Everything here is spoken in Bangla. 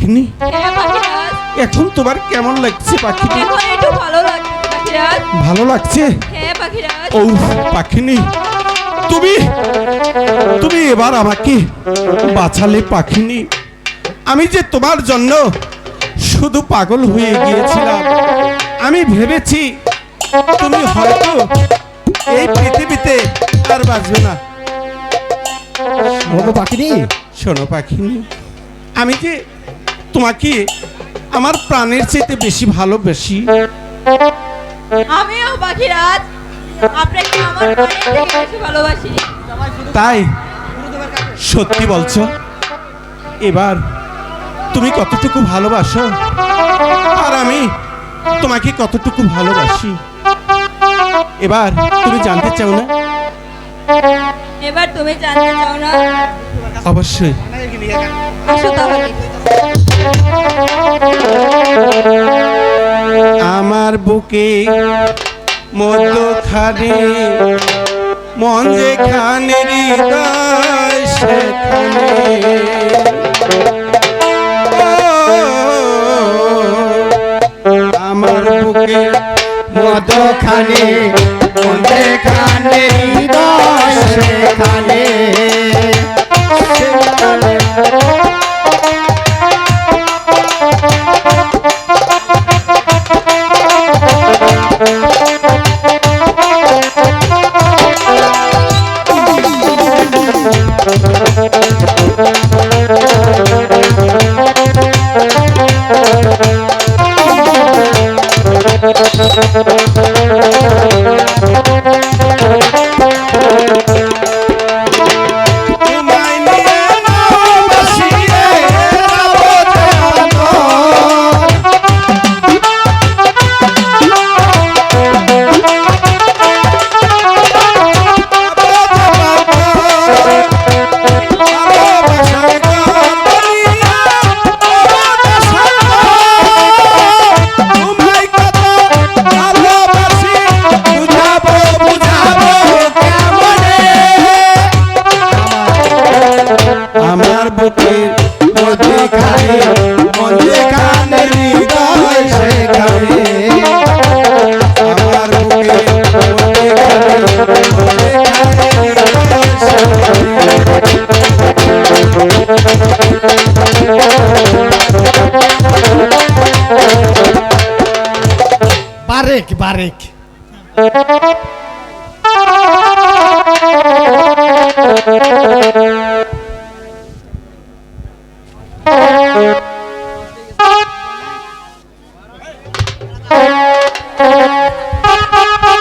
পাখিনি, হ্যাঁ পাখিরাজ, এখন তোমার কেমন লাগছে পাখিনি? এখন একটু ভালো লাগছে পাখিরাজ। ভালো লাগছে? হ্যাঁ পাখিরাজ। ও পাখিনি, তুমি তুমি এবার আমাকে বাঁচালে পাখিনি। আমি যে তোমার জন্য শুধু পাগল হয়ে গিয়েছিলাম। আমি ভেবেছি তুমি হয়তো এই পৃথিবীতে আর বাঁচবে না। বলো পাখিনি, শোনো পাখিনি, আমি যে তোমাকে আমার প্রাণের চাইতে বেশি ভালোবাসি। আমিও পাখিরাজ আপনাকে আমার প্রাণের থেকে বেশি ভালোবাসি। তাই সত্যি বলছো? এবার তুমি কতটুকু ভালোবাসো আর আমি তোমাকে কতটুকু ভালোবাসি, এবার তুমি জানতে চাও না? এবার তুমি জানতে চাও না? অবশ্যই। আসো তাহলে। আমার বুকে মধ্যখানে মন যেখানে হৃদয় সেখানে, আমার বুকে মধ্যখানে মধ্যখানে হৃদয় সেখানে। তোমায় নিয়ে ভাসিয়ে যাবো আমার বুকের মধ্যখানে মধ্যখানে হৃদয় সেখানে, আমার বুকের মধ্যখানে মধ্যখানে হৃদয় সেখানে। বারেক বারেক।